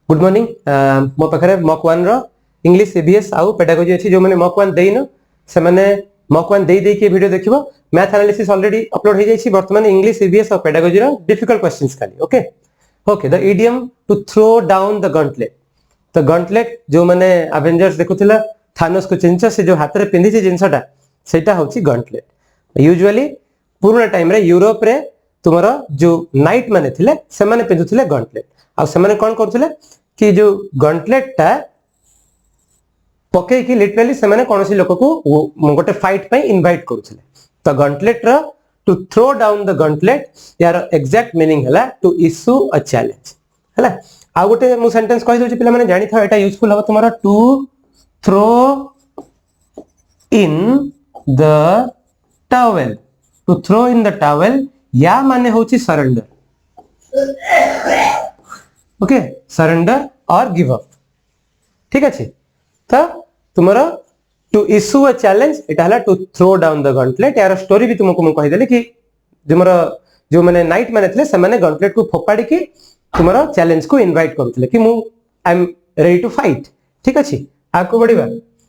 good morning मो पाखरे mock 1 रो English CBS आउ पेडागोजी अछि जो माने मॉक 1 देइनो से माने मॉक 1 देई के वीडियो देखिबो मैथ एनालिसिस ऑलरेडी अपलोड हो जाइछि वर्तमान इंग्लिश सीबीएस और पेडागोजी रो डिफिकल्ट क्वेश्चंस खाली okay okay the idiom to throw down the gauntlet तो गॉन्टलेट जो माने अवेंजर्स देखुथिला थानोस को चिंच से जो हाथ रे पिंदी छि जिंसटा सेटा होछि गॉन्टलेट यूजुअली पुराना टाइम रे यूरोप रे तुमरो जो नाइट माने थिले से माने पिंदुथिले गॉन्टलेट आ से माने कोन करथिले कि जो गॉन्टलेट टा पके कि लिटरली से माने कोनसी लोक को गोटे फाइट पे इनवाइट करूथिले तो गॉन्टलेट रो to throw down the gauntlet यार एग्जैक्ट मीनिंग हला टू इश्यू अ चैलेंज हला आ गोटे मु सेंटेंस कहि दोछि पिला माने जानि था एटा यूजफुल हो तुम्हारा to throw in the towel to throw in the towel या माने होछि सरेंडर ओके सरेंडर और गिव अप ठीक अछि तो तुम्हारा टू इश्यू अ चैलेंज एटा हला to throw down the gauntlet यार स्टोरी भी तुमको मु कहि देले कि तुमरा जो माने नाइट माने थिले से माने गॉन्टलेट को फोपाडी कि तुम्हारा चैलेंज को इनवाइट करथिले कि मु I am ready to fight ठीक अछि आको बढ़िबा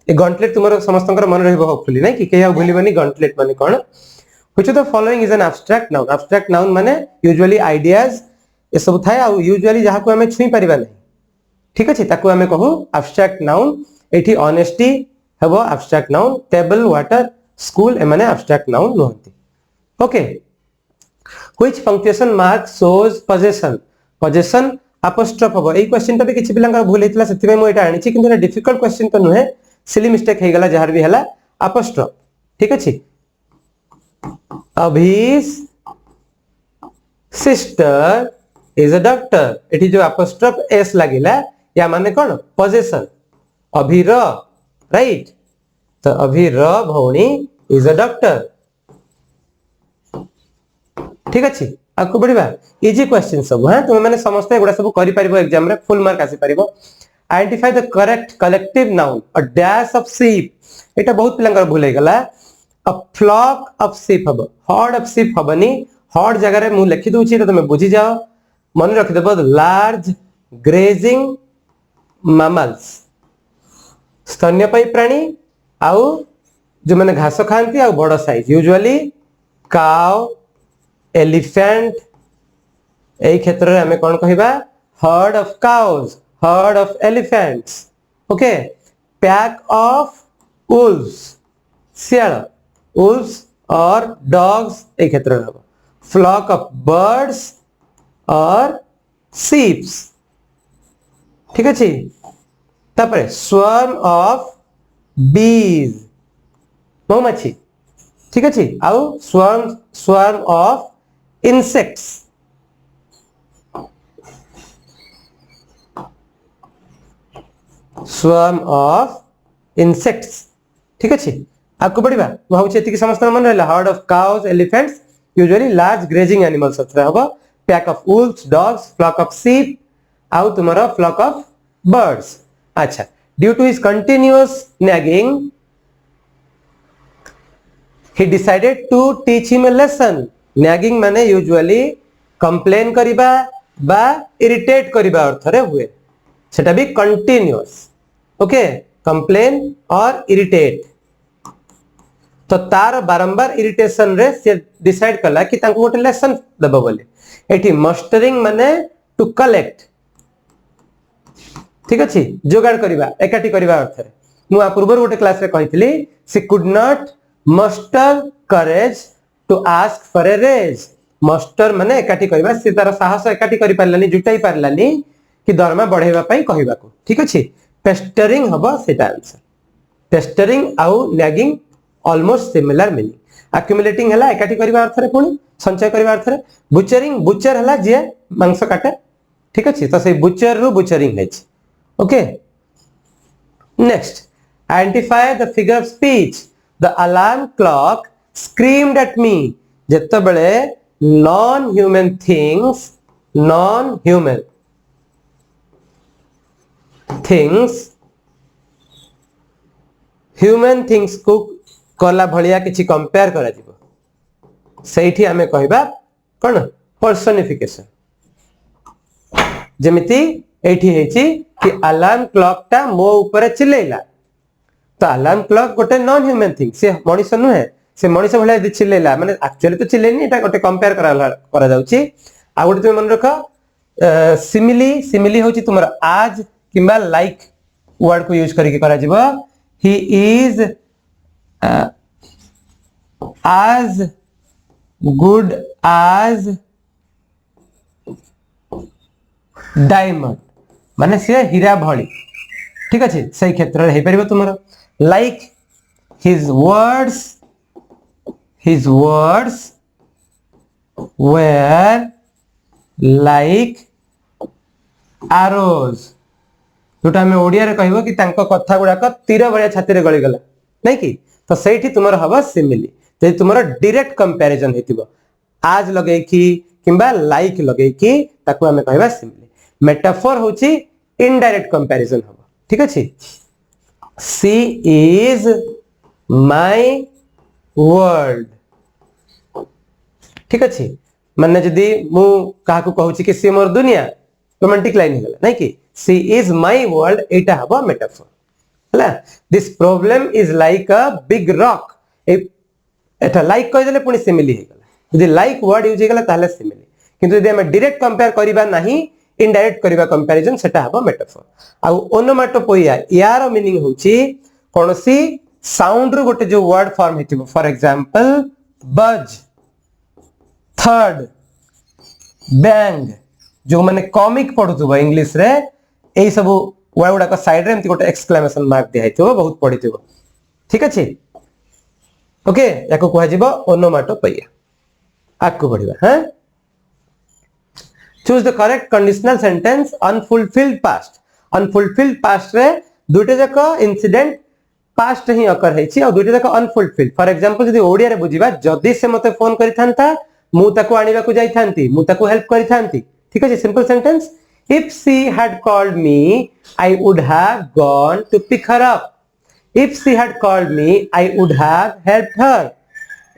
ए गॉन्टलेट तुम्हारा समस्तंकर मन रहबो होपफुली नै कि केया भूलिबनी गॉन्टलेट माने कोन which of the following is an abstract noun माने यूजुअली आइडियाज ए सब थाए आ यूजुअली जहा को हमें छुई परिबा नै ठीक अछि ताको हमें कहू एब्स्ट्रैक्ट नाउन एठी ऑनेस्टी हेबो abstract noun table water school ए माने एब्स्ट्रैक्ट नाउन नहंती okay which punctuation mark shows possession apostrophe हेबो ए क्वेश्चन तो भी किछि पिलांका भूल हेतला सेति में मु एटा आनि छि किंतु डिफिकल्ट क्वेश्चन तो नहे सिली मिस्टेक हे गला जहार भी हला अपोस्ट्रोफ ठीक अछि अभीस सिस्टर इज अ डॉक्टर एठी जो अपोस्ट्रोफ एस लागिला या माने कोन पोजेशन अभीर राइट तो अभीर भौणी इज अ डॉक्टर ठीक अछि आको बढ़िबा इजी क्वेश्चन सब हां तुम माने समस्त एगुडा सब करि परिबो एग्जाम रे फुल मार्क आसी परिबो identify the correct collective noun a dash of sheep एटा बहुत पिलंगर भूल हे गला अ फ्लॉक ऑफ शीप हबो हर्ड ऑफ शीप हबनी हर्ड जगह रे मु लिखि दोछि त तुम बुझी जाओ मन रख देबो लार्ज ग्रेजिंग मैमल्स स्तन्यपायी प्राणी आउ जो माने घास खांती आ बड़ साइज यूजुअली काउ एलिफेंट ए क्षेत्र रे हमें कोन कहिबा herd of cows herd of elephants okay pack of wolves सियाल वुल्व्स और डॉग्स ए क्षेत्र रे फ्लॉक ऑफ बर्ड्स और शीप्स ठीक अछि तापरे स्वर्म ऑफ बीज मौमाछी ठीक अछि आउ swarm of insects swarm of insects ठीक अछि आको बढ़िबा भाउ एति समस्त मन रहला herd of cows elephants usually large grazing animals अथरा हबो pack of wolves dogs flock of sheep आउ तुम्हारा फ्लॉक ऑफ बर्ड्स अच्छा due to his continuous nagging he decided to teach him a lesson nagging माने usually complain करिबा बा irritate करिबा अर्थ रे हुए सेटा भी कंटीन्यूअस ओके कंप्लेन और इरिटेट तो तार बारंबार इरिटेशन रे से डिसाइड कला कि तांको गोटे लेसन देबो बोले एठी मस्टरिंग माने टू कलेक्ट ठीक अछि जोगाड़ करिबा एकाठी करिबा अर्थ रे मु आ पूर्व गोटे क्लास रे कहितली she could not muster courage to ask for a raise muster माने एकाठी करिबा से तार साहस एकाठी करि पारलानी जुटाई पारलानी कि दरमा बढ़ाइबा पई कहिबा को ठीक अछि पेस्टरिंग हबो सेटा आंसर पेस्टरिंग आउ नैगिंग ऑलमोस्ट सिमिलर मीनिंग एक्युमुलेटिंग हला एकाठी करिबा अर्थ रे पुनी संचय करिबा अर्थ रे बुचरिंग बुचर हला जे मांस काटे ठीक अछि तो से बुचर रु बुचरिंग है okay next identify the figure of speech the alarm clock screamed at me jetta bele non human things human things को कला भलिया किछि कंपेयर करा दिबो सेठी हमें कहबा कोन पर्सनिफिकेशन जेमिति एठी हेची कि अलार्म क्लॉक टा मो ऊपर चिल्लेला तो अलार्म क्लॉक गोटे नॉन ह्यूमन थिंग से मनीष नुहे से मनीष भले यदि चिल्लेला माने एक्चुअली तो चिल्लेनी एटा गोटे कंपेयर करा जाउची आ गोटे तुम मन रख सिमिली सिमिली होची तुमर आज किंबा लाइक वर्ड को यूज करके करा जिवो he is as good as diamond माने से हीरा भली ठीक अच्छे सही क्षेत्र रे हे परिबो तुमरो like his words were like arrows जोटा हमें ओडिया रे कहबो कि तांको कथा गुडा को तीर भलिया छाती रे गली गला नै कि तो सेठी तुमरो हबो सिमिली जे तुमरो डायरेक्ट कंपैरिजन हेतिबो आज लगे कि किंबा लाइक लगे कि ताको हमें कहबा सिमिली मेटाफोर होची इनडायरेक्ट कंपैरिजन हबो ठीक अछि सी इज माय वर्ल्ड ठीक अछि माने जदी मु काहा को कहूची कि सी मोर दुनिया रोमांटिक लाइन हे गला नै कि सी इज माय वर्ल्ड एटा हबो मेटाफोर हला this problem is like a big rock Etah like कह देले पुनी सिमिली हे गला यदि लाइक वर्ड यूज हे गला ताले सिमिली किंतु यदि हम डायरेक्ट कंपेयर करिबा नाही इनडायरेक्ट करिबा कंपैरिजन सेटा हबो मेटाफोर आ ओनोमाटोपोइया यार मीनिंग होची कोनसी साउंड रो गोटे जो वर्ड फॉर्म हेतिबो फॉर एग्जांपल बज थर्ड बैंग जो माने कॉमिक पढुथबो इंग्लिश रे एई सब वर्ड गुडा को साइड रे एमति गोटे एक्सक्लेमेशन मार्क दिया हेतिबो बहुत पढिथिबो ठीक अछि ओके याको कहै जिवो ओनोमाटोपोइया आकु बढ़िबा हैं choose the correct conditional sentence unfulfilled past रे दुटे जको इंसिडेंट पास्ट ही अकर हेछि और दुटे जको अनफुलफिल्ड फॉर एग्जांपल यदि ओडिया रे बुझिबा जदी से मते फोन करि थांता मु ताको आनिबा को जाई थांती मु ताको हेल्प करि थांती ठीक अछि simple sentence if she had called me I would have gone to pick her up if she had called me I would have helped her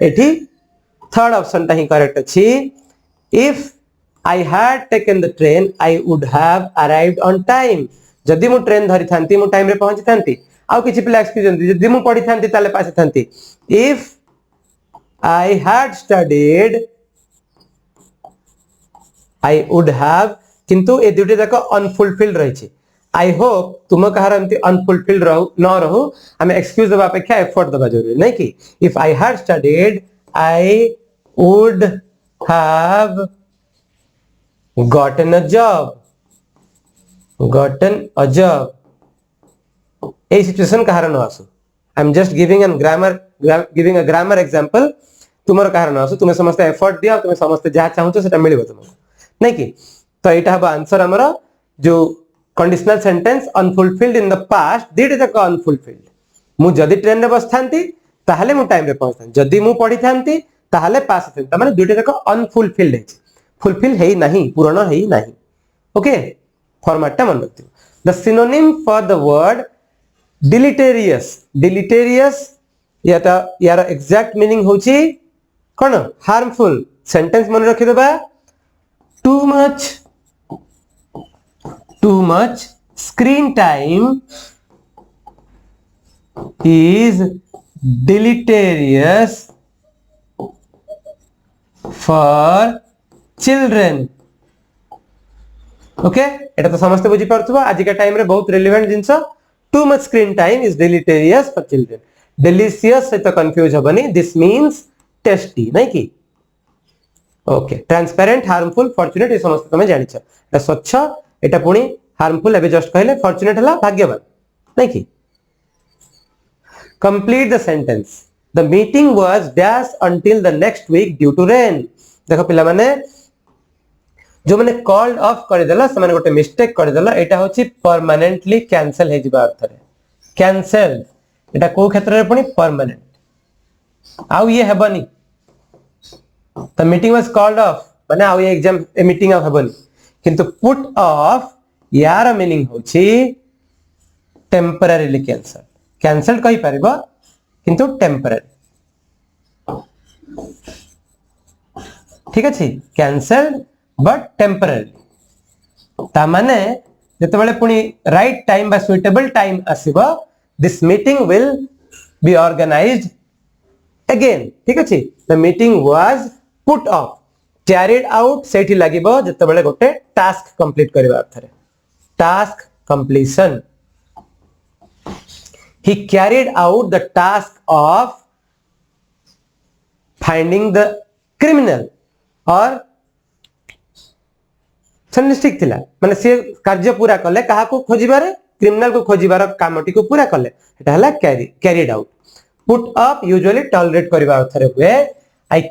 एठी थर्ड ऑप्शन ता ही करेक्ट अछि if I had taken the train I would have arrived on time जदी मु train धरि थांती मु time रे पहुंची थांती आउ किछि पिला एक्सक्यूज जदी मु पढी थांती ताले पासे थांती if I had studied I would have किंतु ए दुटे जाक अनफुलफिल्ड रही छी आई होप तुम कहार एमती अनफुलफिल्ड रहू न रहू हमें एक्सक्यूज देबा अपेक्षा एफर्ट देबा जरूरी नहीं कि if I had studied I would have gotten a job ए सिचुएशन कहार न आसु I am just giving a grammar example तुमर कहार न आसु तुमे समस्त एफर्ट दिया तुमे समस्त जहा चाहू सेटा मिलिबो तुमको नहीं कि तो एटा हबा आंसर हमरा जो conditional sentence unfulfilled in the past that is unfulfilled मु जदी ट्रेन रे बसथांती ताहले मु टाइम रे पहुंचथांती जदी मु पढी थांती ताहले पास थांती माने दुटे जक अनफुलफिल्ड है फुलफिल है नहीं पूर्ण है नहीं ओके फॉर्मेट ता मन रखियो the synonym for the word deleterious यार एग्जैक्ट मीनिंग होची कोन हार्मफुल सेंटेंस मन रखि देबा too much screen time is deleterious for children okay एटा तो समस्त बुझी परथबो आज का टाइम रे बहुत relevant since too much screen time is deleterious for children delicious से तो कंफ्यूज होबनी दिस मींस टेस्टी नहीं कि ओके ट्रांसपेरेंट हार्मफुल फॉर्चुनेट ये समस्त तुम जानिछ एटा स्वच्छ एटा पुनी हार्मफुल एबे जस्ट कहले फॉर्चुनेट हला भाग्यवान नहीं कि complete the sentence the meeting was dash until the next week due to rain देखो पिला माने जो माने कॉल्ड ऑफ कर देला से माने गोटे मिस्टेक कर देला एटा होची परमानेंटली कैंसिल हे जिबा अर्थ रे कैंसिल एटा को क्षेत्र रे पुनी परमानेंट आउ ये हेबनी the meeting was called off माने आउ ये एग्जाम ए मीटिंग ऑफ हेबनी किंतु पुट ऑफ यार मीनिंग होची टेम्परेरीली कैंसिल्ड कहि परबो किंतु टेम्परेरी ठीक अछि कैंसिल्ड बट टेम्परेरी ता माने जेतेबेले पुनी राइट टाइम बा सुइटेबल टाइम आसीबो this meeting will be organised again ठीक अछि the meeting was put off carried out सेठी लागिबो जेतेबेले गोटे टास्क कंप्लीट करबा अर्थरे task completion he carried out the task of finding the criminal or सन्निष्ठिक थिला माने से कार्य पूरा कले कहा को खोजिबारे क्रिमिनल को खोजिबार कामटी को पूरा कले एटा हला carried out put up usually tolerate करबा अर्थरे हुए आई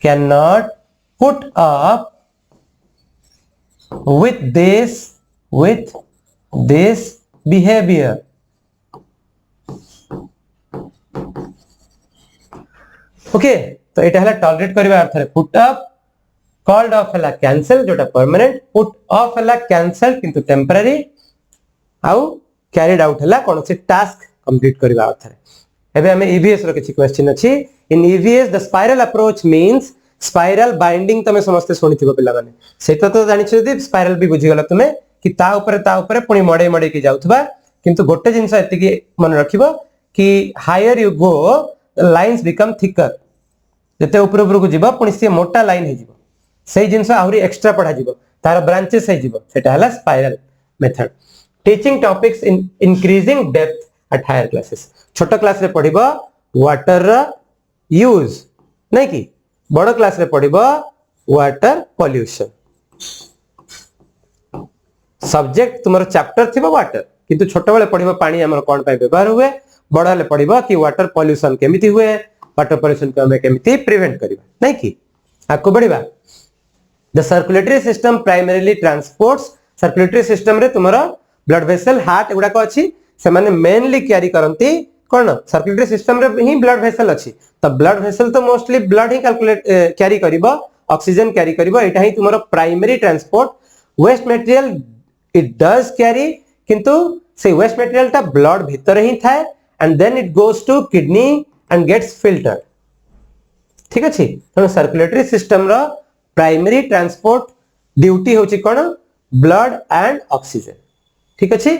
cannot put up with this behavior okay तो एटा हला टॉलरेट करबा अर्थ रे पुट अप कॉल्ड ऑफ हला कैंसिल जोटा परमानेंट पुट ऑफ हला कैंसिल किंतु टेंपरेरी आउ कैरिड आउट हला कोन से टास्क कंप्लीट करबा अर्थ रे एबे हमें ईवीएस रो किछि क्वेश्चन अछि in EVS the spiral approach means spiral binding तमे समस्त सुनिथिबो पिला माने सेता तो जानि छ दि स्पाइरल भी बुझी गला तुमे कि ता ऊपर पुणी मडे मडे की जाउथबा किंतु गोटे जिंस एति की मन रखिबो कि higher you go lines become thicker जते ऊपर को जीवो पुणी से मोटा लाइन हे जीवो सही जिंस आहुरी एक्स्ट्रा पढा जीवो तार ब्रांचेस हे जीवो सेटा हला spiral method teaching topics in increasing depth at higher classes छोटा क्लास रे पढिबो वाटर यूज नै कि बड़ क्लास रे पढिबो वाटर पॉल्यूशन सब्जेक्ट तुमरो चैप्टर थिबो वाटर किंतु छोट बेले पढिबो पानी हमर कोन पे व्यवहार हुए बड़ हले पढिबो कि वाटर पॉल्यूशन केमिति हुए वाटर पॉल्यूशन को हमें केमिति प्रिवेंट करबा नै कि आको बढ़िबा the circulatory system primarily transports circulatory system रे तुमरो ब्लड वेसल हार्ट एगुडा को अछि से माने मेनली कैरी करंती कोन सर्कुलेटरी सिस्टम रे ही ब्लड वेसल अछि तो ब्लड वेसल तो मोस्टली ब्लड ही कैलकुलेट कैरी करिवो ऑक्सीजन कैरी करिवो एटा ही तुमरो primary transport waste material it does carry किंतु से वेस्ट मटेरियल ता ब्लड भीतर ही थाए and then it goes to kidney and gets filtered ठीक अछि तो सर्कुलेटरी सिस्टम रो प्राइमरी ट्रांसपोर्ट ड्यूटी होची कोन ब्लड एंड ऑक्सीजन ठीक अछि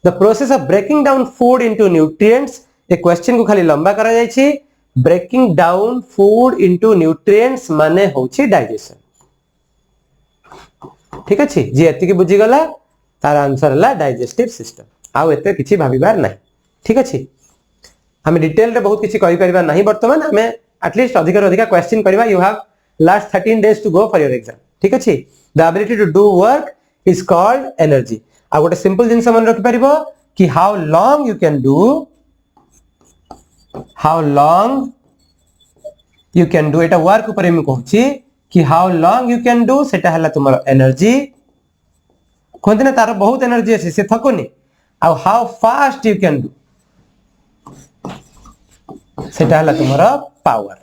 the process of breaking down food into nutrients ए क्वेश्चन को खाली लंबा करा जाय छी breaking down food into nutrients माने होची डाइजेशन ठीक अछि जे एति के बुझी गला तार आंसर हला डाइजेस्टिव सिस्टम आउ एते किछि भाबिबार नाही ठीक अछि हम डिटेल रे बहुत किछि कहि परिबा नाही वर्तमान हमें एटलीस्ट अधिक अधिक क्वेश्चन करबा you have last 13 days to go for your exam ठीक अछि the ability to do work is called energy आ गोटे सिंपल जिंस मन रखि परिबो कि how long you can do एटा वर्क ऊपर हम कहछि कि how long you can do सेटा हला तुमरो एनर्जी कहते ना तार बहुत एनर्जी अछि से थकोनी आ how fast you can do सेटा हला तुमरो पावर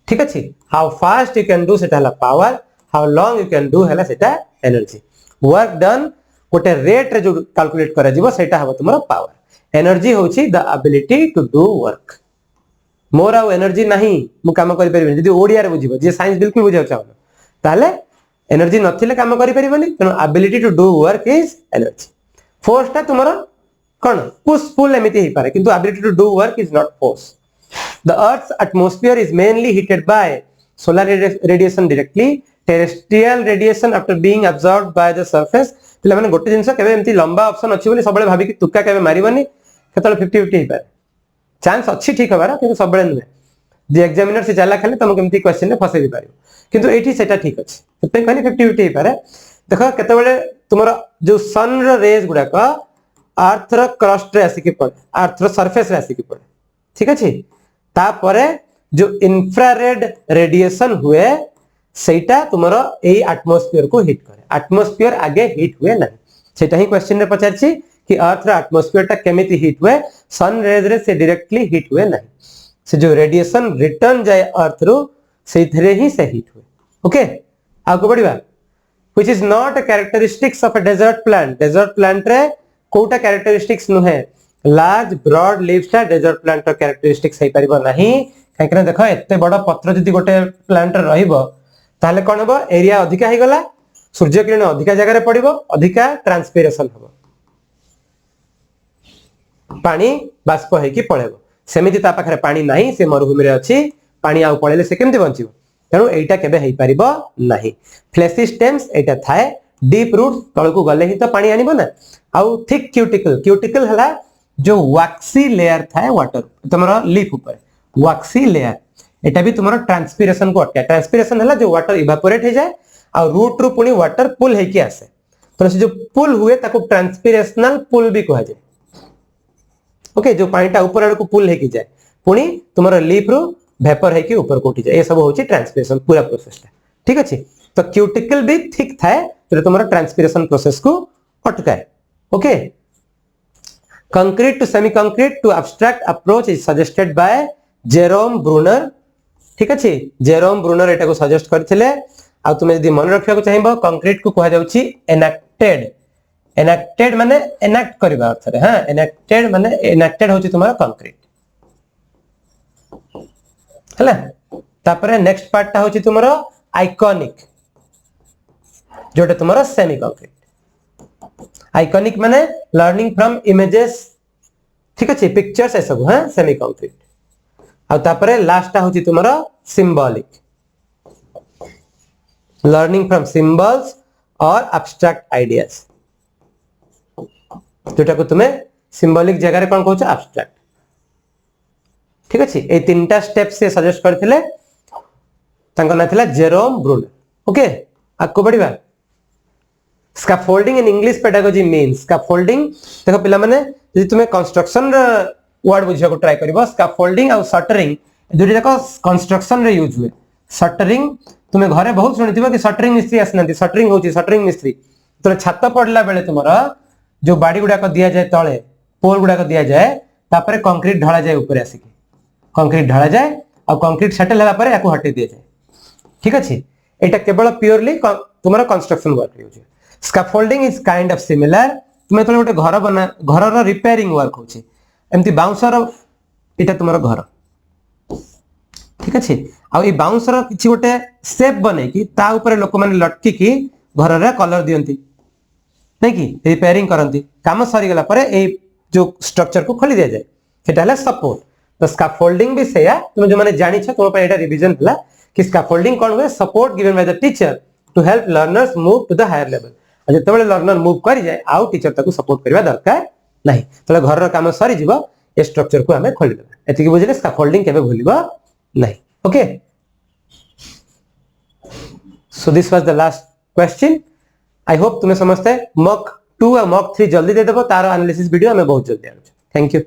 ठीक अछि how fast you can do सेटा हला power how long you can do हला सेटा एनर्जी वर्क डन गोटे रेट रे जो कैलकुलेट करा जीवो सेटा हबो तुमरो पावर एनर्जी होछि the ability to do work मोर आ एनर्जी नाही मु काम करि परिबे जदी ओडिया रे बुझिबो जे साइंस बिल्कुल बुझाउ चाहलो ताले एनर्जी नथिले काम करि परिबोनी तनो ability to do work is energy force ता तुमरो कोन पुश पुल एमिति ही पारे किंतु ability to do work is not force the earth's atmosphere is mainly heated by solar radiation directly terrestrial radiation after being absorbed by the surface पिला माने गोटे जिंस केबे एमिति लंबा ऑप्शन अछि बोली सबले भाबी कि तुक्का केबे मारिबोनी केतले 50-50 ही पारे चांस अच्छी ठीक हबार किंतु सबले नुहे जे एग्जामिनर से जाला खाली तुम केमती क्वेश्चन ने फसे भी पारियो किंतु एठी सेटा ठीक अछि तते कहली 50-50 ही पारे देखो केतेबेले तुमरो जो सन रो रेज गुडा का अर्थ रो क्रस्ट रे आसी के पड़े अर्थ रो सरफेस रे आसी के पड़े ठीक अछि ता परे जो इंफ्रारेड रेडिएशन हुए सेटा तुमरो एई एटमॉस्फेयर को हिट करे एटमॉस्फेयर आगे हिट हुए नहीं सेटा ही क्वेश्चन रे पचारछि कि अर्थ रो एटमॉस्फेयर ता केमिति हिट हुए सन रेज रे से डायरेक्टली हिट हुए नहीं से जो रेडिएशन रिटर्न जाए अर्थ रो से थरे ही से हिट हुए ओके आगो बढ़िबा which is not a characteristics of a desert plant रे कोटा कैरेक्टरिस्टिक्स नु है लार्ज ब्रॉड लीव्स ता डेजर्ट प्लांट रो कैरेक्टरिस्टिक्स है परिबो नहीं काहे कि देखो एते बड़ पत्र जदी गोटे प्लांट रहिबो ताले कोन हबो एरिया अधिका हे गला सूर्य किरण अधिका जगह पड़ो अधिका ट्रांसपिरेशन हम पानी बाष्प होगी पड़ेब सेमती ता पाखे पानी नहीं से मरुभूमि अच्छी पानी आउ पड़े से केमती बंचो तेणु एटा केबे हेई परिबो नाही फ्लेशी स्टेम्स एटा थाए डीप रूट तल को गले ही तो पानी आनिबो ना आउ थिक क्यूटिकल क्यूटिकल हला जो वैक्सी लेयर थाए वाटर तमरा लीफ ऊपर वैक्सी लेयर एटा भी तुमरा ट्रांसपिरेशन को अटका ट्रांसपिरेशन हला जो वाटर इवापोरेट हो जाए आ रूट रू पुनी वाटर पुल हेकी आसे तो से जो पुल हुए ताको ट्रांसपिरेशनल पुल भी कहा जाए ओके जो पानीटा ऊपर आड़ को पुल हेकी जाए पुनी तुमरा लीफ रू वेपर है कि ऊपर को उठी जाए ये सब होची ट्रांसपिरेशन पूरा प्रोसेसटा ठीक अछि तो क्यूटिकल भी थिक थाए जो तुम्हारा ट्रांसपिरेशन प्रोसेस को अटकाए okay concrete to semi concrete to abstract approach is suggested by Jerome Bruner ठीक अछि जेरोम ब्रूनर एटा को सजेस्ट करथिले आ तुमे यदि मन रखिया को चाहिबो कंक्रीट को कहा जाउची एनेक्टेड एनेक्टेड माने एनेक्ट करबा अर्थ रे हां एनेक्टेड माने एनेक्टेड होची तुम्हारा कंक्रीट हला तापरे नेक्स्ट पार्ट ता होची तुमरो आइकॉनिक जोटे तुमरो सेमी कंक्रीट आइकॉनिक माने लर्निंग फ्रॉम इमेजेस ठीक अछि पिक्चर्स ए सब हां सेमी कंक्रीट आ तापरे लास्ट ता होची तुमरो सिंबॉलिक लर्निंग फ्रॉम सिंबल्स और एब्स्ट्रैक्ट आइडियाज जोटा को तुमे सिंबॉलिक जगह रे कोन कहउछ एब्स्ट्रैक्ट ठीक अछि ए तीनटा स्टेप से सजेस्ट करथिले तांको ना थिला जेरोम ब्रूनर ओके आको बढ़िबा scaffolding in English pedagogy means scaffolding देखो पिला माने यदि तुमे कंस्ट्रक्शन रे वर्ड बुझिया को ट्राई करबो स्कैफोल्डिंग और शटरिंग दुटी जाको कंस्ट्रक्शन रे यूज हुए शटरिंग तुमे घरे बहुत सुनिथिबो कि शटरिंग मिस्त्री आसनंती शटरिंग होची शटरिंग मिस्त्री तो छात पड़ला बेले तुमरा जो बाड़ी गुडा को दिया जाए तळे पोल गुडा को दिया जाए तापरे कंक्रीट ढला जाए ऊपर आसीकी कंक्रीट ढला जाए और कंक्रीट सेटल होला परे याको हटे दिया जाए ठीक अछि एटा केवल प्योरली तुम्हारा construction work use scaffolding is kind of similar तुमे तो गोटे घर बना घर रो रिपेयरिंग वर्क होची एमती बाउंसर एटा तुम्हारा घर ठीक अछि आ ई बाउंसर किछि गोटे शेप बने कि ता ऊपर लोक माने लटकी की घर रे कलर दियंती नहीं कि रिपेयरिंग करंती काम सरी गला परे ए जो स्ट्रक्चर को खोली दिया जाए सेटा हला सपोर्ट तो स्कैफोल्डिंग भी सेया तुम जो माने जानि छ तुम पे एटा रिवीजन हला कि स्कैफोल्डिंग कोन हुए support given by the teacher to help learners move to the higher level आ जते बेले लर्नर मूव करि जाए आउ टीचर ताको सपोर्ट करबा दरकार नहीं तले घर रो काम सरी जीवो ए स्ट्रक्चर को हमें खोली देबा एति कि बुझले स्कैफोल्डिंग केबे भूलिबा नहीं okay so this was the last question I hope तुम्हें समझते मॉक 2 और मॉक 3 जल्दी दे देबो तार एनालिसिस वीडियो हमें बहुत जल्दी आउ थैंक यू